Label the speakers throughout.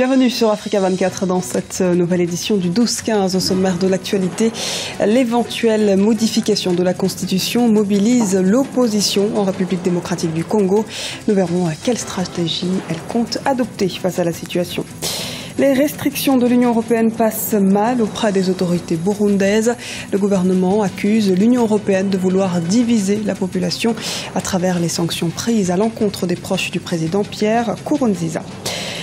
Speaker 1: Bienvenue sur Africa 24 dans cette nouvelle édition du 12-15. Au sommaire de l'actualité, l'éventuelle modification de la Constitution mobilise l'opposition en République démocratique du Congo. Nous verrons quelle stratégie elle compte adopter face à la situation. Les restrictions de l'Union européenne passent mal auprès des autorités burundaises. Le gouvernement accuse l'Union européenne de vouloir diviser la population à travers les sanctions prises à l'encontre des proches du président Pierre Nkurunziza.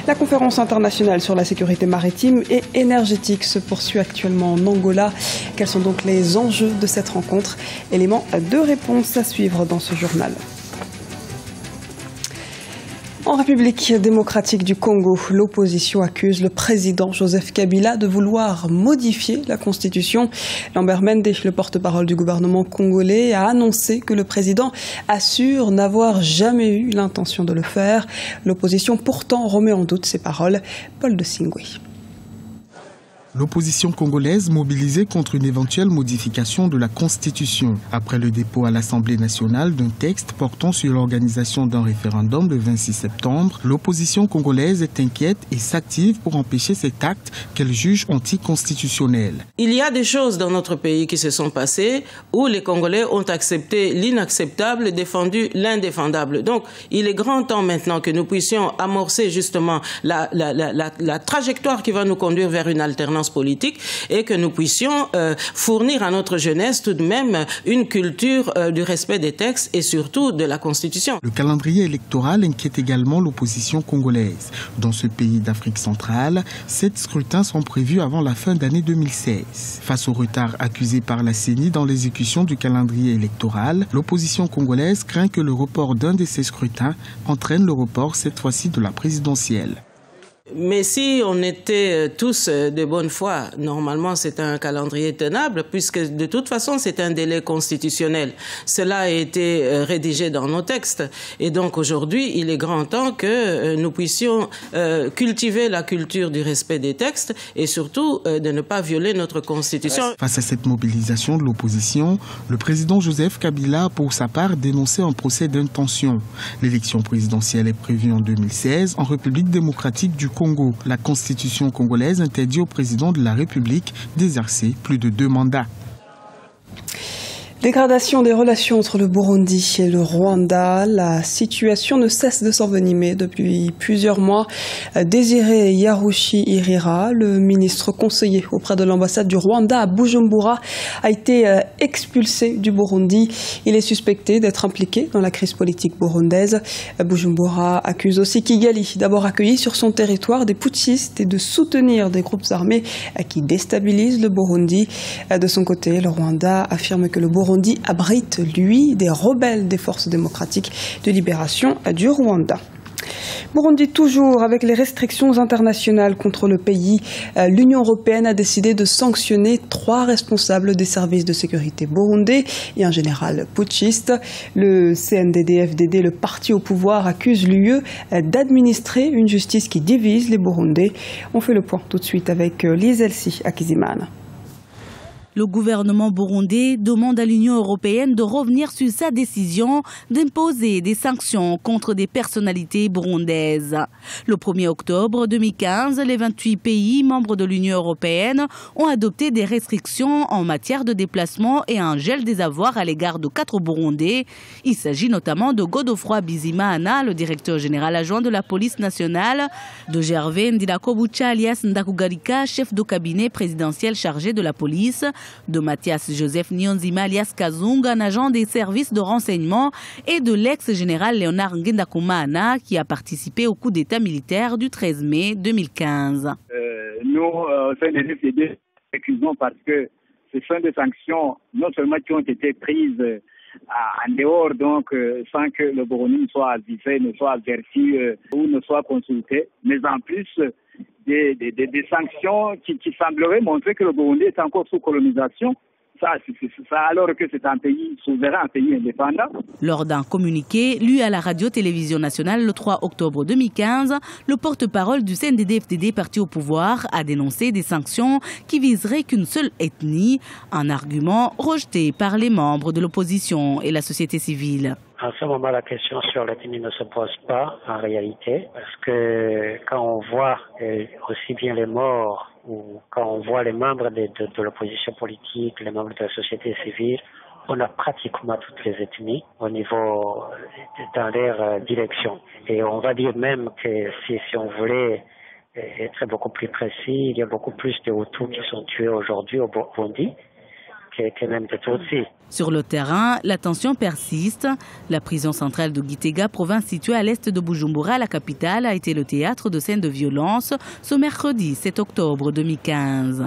Speaker 1: La conférence internationale sur la sécurité maritime et énergétique se poursuit actuellement en Angola. Quels sont donc les enjeux de cette rencontre? Éléments de réponse à suivre dans ce journal. En République démocratique du Congo, l'opposition accuse le président Joseph Kabila de vouloir modifier la Constitution. Lambert Mende, le porte-parole du gouvernement congolais, a annoncé que le président assure n'avoir jamais eu l'intention de le faire. L'opposition pourtant remet en doute ses paroles. Paul de Singwe.
Speaker 2: L'opposition congolaise mobilisée contre une éventuelle modification de la Constitution. Après le dépôt à l'Assemblée nationale d'un texte portant sur l'organisation d'un référendum le 26 septembre, l'opposition congolaise est inquiète et s'active pour empêcher cet acte qu'elle juge anticonstitutionnel.
Speaker 3: Il y a des choses dans notre pays qui se sont passées où les Congolais ont accepté l'inacceptable et défendu l'indéfendable. Donc, il est grand temps maintenant que nous puissions amorcer justement la trajectoire qui va nous conduire vers une alternance politique et que nous puissions fournir à notre jeunesse tout de même une culture du respect des textes et surtout de la Constitution.
Speaker 2: Le calendrier électoral inquiète également l'opposition congolaise. Dans ce pays d'Afrique centrale, 7 scrutins sont prévus avant la fin d'année 2016. Face au retard accusé par la CENI dans l'exécution du calendrier électoral, l'opposition congolaise craint que le report d'un de ces scrutins entraîne le report cette fois-ci de la présidentielle.
Speaker 3: Mais si on était tous de bonne foi, normalement c'est un calendrier tenable puisque de toute façon c'est un délai constitutionnel. Cela a été rédigé dans nos textes et donc aujourd'hui il est grand temps que nous puissions cultiver la culture du respect des textes et surtout de ne pas violer notre Constitution.
Speaker 2: Face à cette mobilisation de l'opposition, le président Joseph Kabila a pour sa part dénoncé un procès d'intention. L'élection présidentielle est prévue en 2016 en République démocratique du Congo. La Constitution congolaise interdit au président de la République d'exercer plus de 2 mandats.
Speaker 1: Dégradation des relations entre le Burundi et le Rwanda. La situation ne cesse de s'envenimer depuis plusieurs mois. Désiré Yarushi Irira, le ministre conseiller auprès de l'ambassade du Rwanda à Bujumbura, a été expulsé du Burundi. Il est suspecté d'être impliqué dans la crise politique burundaise. Bujumbura accuse aussi Kigali d'avoir accueilli sur son territoire des putschistes et de soutenir des groupes armés qui déstabilisent le Burundi. De son côté, le Rwanda affirme que le Burundi abrite, lui, des rebelles des forces démocratiques de libération du Rwanda. Burundi toujours avec les restrictions internationales contre le pays. L'Union européenne a décidé de sanctionner 3 responsables des services de sécurité burundais et un général putschiste. Le CNDD-FDD, le parti au pouvoir, accuse l'UE d'administrer une justice qui divise les Burundais. On fait le point tout de suite avec Lise Elsi Akizimana.
Speaker 4: Le gouvernement burundais demande à l'Union européenne de revenir sur sa décision d'imposer des sanctions contre des personnalités burundaises. Le 1er octobre 2015, les 28 pays membres de l'Union européenne ont adopté des restrictions en matière de déplacement et un gel des avoirs à l'égard de 4 Burundais. Il s'agit notamment de Godofroy Bizimana, le directeur général adjoint de la police nationale, de Gervais Ndilakobucha alias Ndakugarika, chef de cabinet présidentiel chargé de la police, de Mathias Joseph Nyonzima alias Kazunga, un agent des services de renseignement, et de l'ex-général Léonard Ngendakumana qui a participé au coup d'état militaire du 13 mai 2015.
Speaker 5: Nous, au sein des FDD, accusons parce que ce sont des sanctions non seulement qui ont été prises en dehors, donc sans que le Burundi soit avisé, ne soit averti ou ne soit consulté, mais en plus des sanctions qui sembleraient montrer que le Burundi est encore sous colonisation. Ça, alors que c'est un pays souverain, un pays indépendant.
Speaker 4: Lors d'un communiqué lu à la radio-télévision nationale le 3 octobre 2015, le porte-parole du CNDD-FDD, parti au pouvoir, a dénoncé des sanctions qui viseraient qu'une seule ethnie, un argument rejeté par les membres de l'opposition et la société civile.
Speaker 6: En ce moment, la question sur l'ethnie ne se pose pas en réalité, parce que quand on voit aussi bien les morts ou quand on voit les membres de l'opposition politique, les membres de la société civile, on a pratiquement toutes les ethnies au niveau dans leur direction. Et on va dire même que si on voulait être beaucoup plus précis, il y a beaucoup plus de Hutus qui sont tués aujourd'hui au Burundi que même de Tutsis.
Speaker 4: Sur le terrain, la tension persiste. La prison centrale de Gitega, province située à l'est de Bujumbura, la capitale, a été le théâtre de scènes de violence ce mercredi 7 octobre 2015.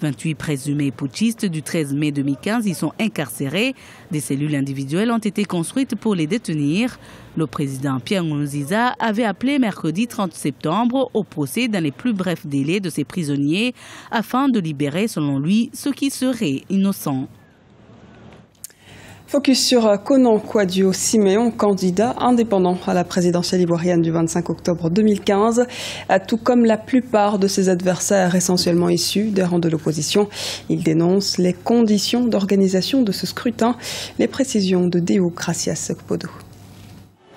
Speaker 4: 28 présumés putschistes du 13 mai 2015 y sont incarcérés. Des cellules individuelles ont été construites pour les détenir. Le président Pierre Nkurunziza avait appelé mercredi 30 septembre au procès dans les plus brefs délais de ces prisonniers afin de libérer, selon lui, ceux qui seraient innocents.
Speaker 1: Focus sur Konan Kwadwo Siméon, candidat indépendant à la présidentielle ivoirienne du 25 octobre 2015, tout comme la plupart de ses adversaires essentiellement issus des rangs de l'opposition. Il dénonce les conditions d'organisation de ce scrutin. Les précisions de Deo Gracias Okpodo.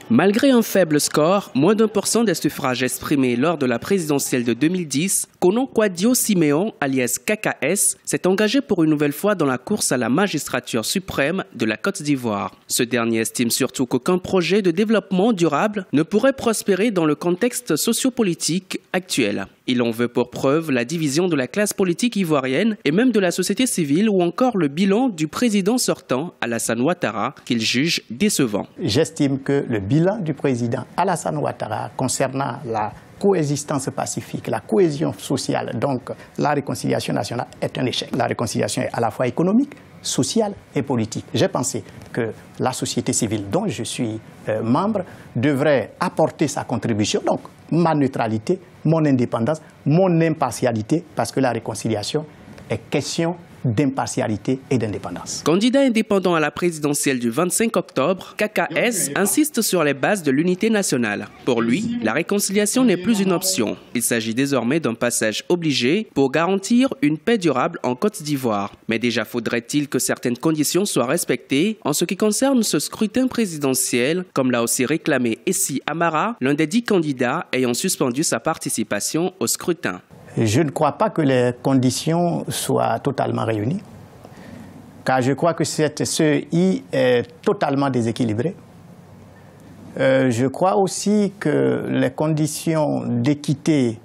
Speaker 7: Malgré un faible score, moins d'1% des suffrages exprimés lors de la présidentielle de 2010, Konan Kwadwo Siméon, alias KKS, s'est engagé pour une nouvelle fois dans la course à la magistrature suprême de la Côte d'Ivoire. Ce dernier estime surtout qu'aucun projet de développement durable ne pourrait prospérer dans le contexte sociopolitique actuel. Il en veut pour preuve la division de la classe politique ivoirienne et même de la société civile ou encore le bilan du président sortant, Alassane Ouattara, qu'il juge décevant.
Speaker 8: J'estime que le bilan du président Alassane Ouattara concernant la coexistence pacifique, la cohésion sociale, donc la réconciliation nationale est un échec. La réconciliation est à la fois économique, sociale et politique. J'ai pensé que la société civile dont je suis membre devrait apporter sa contribution, donc ma neutralité, mon indépendance, mon impartialité, parce que la réconciliation est question d'impartialité et d'indépendance.
Speaker 7: Candidat indépendant à la présidentielle du 25 octobre, KKS insiste sur les bases de l'unité nationale. Pour lui, la réconciliation n'est plus une option. Il s'agit désormais d'un passage obligé pour garantir une paix durable en Côte d'Ivoire. Mais déjà faudrait-il que certaines conditions soient respectées en ce qui concerne ce scrutin présidentiel, comme l'a aussi réclamé Essi Amara, l'un des 10 candidats ayant suspendu sa participation au scrutin.
Speaker 8: Je ne crois pas que les conditions soient totalement réunies, car je crois que cette CEI est totalement déséquilibrée. Je crois aussi que les conditions d'équité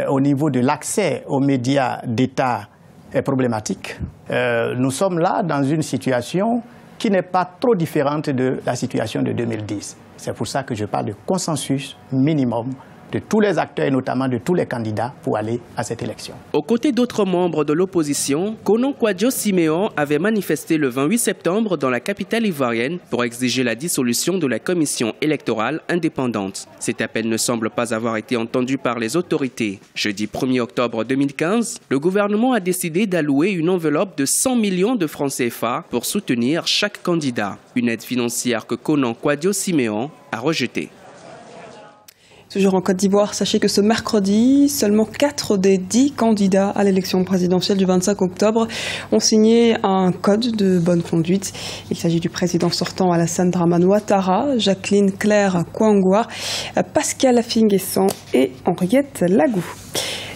Speaker 8: au niveau de l'accès aux médias d'État est problématique. Nous sommes là dans une situation qui n'est pas trop différente de la situation de 2010. C'est pour ça que je parle de consensus minimum de tous les acteurs et notamment de tous les candidats pour aller à cette élection.
Speaker 7: Aux côtés d'autres membres de l'opposition, Konan Kwadwo Siméon avait manifesté le 28 septembre dans la capitale ivoirienne pour exiger la dissolution de la commission électorale indépendante. Cet appel ne semble pas avoir été entendu par les autorités. Jeudi 1er octobre 2015, le gouvernement a décidé d'allouer une enveloppe de 100 millions de francs CFA pour soutenir chaque candidat. Une aide financière que Konan Kwadwo Siméon a rejetée.
Speaker 1: Toujours en Côte d'Ivoire, sachez que ce mercredi, seulement 4 des 10 candidats à l'élection présidentielle du 25 octobre ont signé un code de bonne conduite. Il s'agit du président sortant Alassane Dramane Ouattara, Jacqueline Claire Kouangwa, Pascal Affinguessan et Henriette Lagou.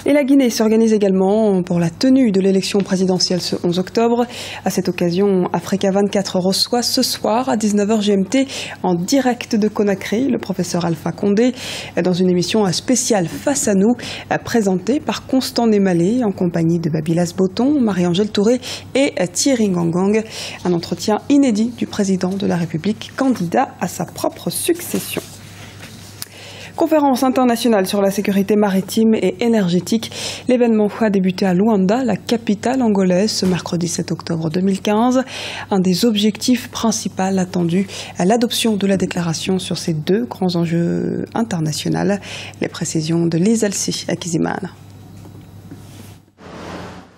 Speaker 1: Et la Guinée s'organise également pour la tenue de l'élection présidentielle ce 11 octobre. À cette occasion, Africa 24 reçoit ce soir à 19h GMT en direct de Conakry le professeur Alpha Condé dans une émission spéciale Face à nous, présentée par Constant Némalé en compagnie de Babylas Boton, Marie-Angèle Touré et Thierry Ngangang. Un entretien inédit du président de la République, candidat à sa propre succession. Conférence internationale sur la sécurité maritime et énergétique. L'événement a débuté à Luanda, la capitale angolaise, ce mercredi 7 octobre 2015. Un des objectifs principaux attendus, l'adoption de la déclaration sur ces deux grands enjeux internationaux. Les précisions de Lise Alcy à Kizimana.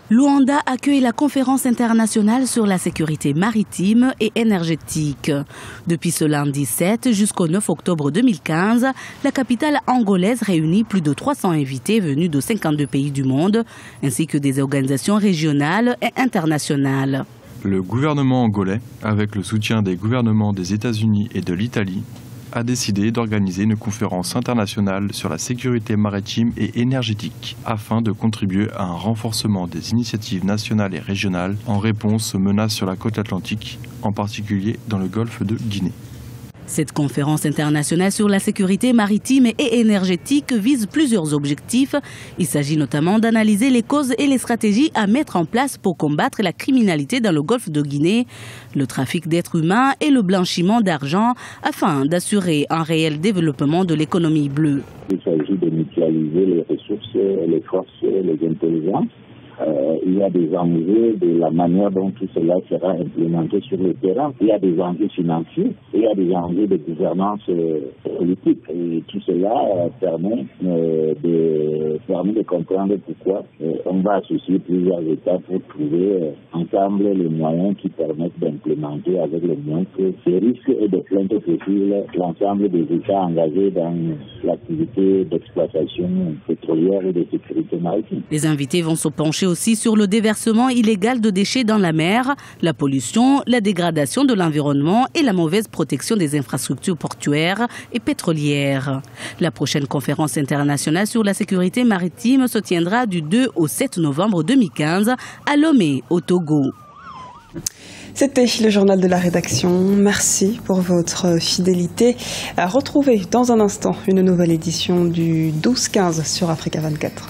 Speaker 4: Luanda accueille la conférence internationale sur la sécurité maritime et énergétique. Depuis ce lundi 7 jusqu'au 9 octobre 2015, la capitale angolaise réunit plus de 300 invités venus de 52 pays du monde, ainsi que des organisations régionales et internationales.
Speaker 9: Le gouvernement angolais, avec le soutien des gouvernements des États-Unis et de l'Italie, a décidé d'organiser une conférence internationale sur la sécurité maritime et énergétique afin de contribuer à un renforcement des initiatives nationales et régionales en réponse aux menaces sur la côte atlantique, en particulier dans le golfe de Guinée.
Speaker 4: Cette conférence internationale sur la sécurité maritime et énergétique vise plusieurs objectifs. Il s'agit notamment d'analyser les causes et les stratégies à mettre en place pour combattre la criminalité dans le golfe de Guinée, le trafic d'êtres humains et le blanchiment d'argent afin d'assurer un réel développement de l'économie bleue.
Speaker 10: Il s'agit de mutualiser les ressources, les forces, les intelligences. Il y a des enjeux de la manière dont tout cela sera implémenté sur le terrain. Il y a des enjeux financiers, il y a des enjeux de gouvernance politique. Et tout cela permet de comprendre pourquoi on va associer plusieurs États pour trouver ensemble les moyens qui permettent d'implémenter avec le moins que ces risques et de plaintes possibles l'ensemble des États engagés dans l'activité d'exploitation pétrolière et de sécurité maritime.
Speaker 4: Les invités vont se pencher aussi sur le déversement illégal de déchets dans la mer, la pollution, la dégradation de l'environnement et la mauvaise protection des infrastructures portuaires et pétrolières. La prochaine conférence internationale sur la sécurité maritime se tiendra du 2 au 7 novembre 2015 à Lomé, au Togo.
Speaker 1: C'était le journal de la rédaction. Merci pour votre fidélité. Retrouvez dans un instant une nouvelle édition du 12-15 sur Africa 24.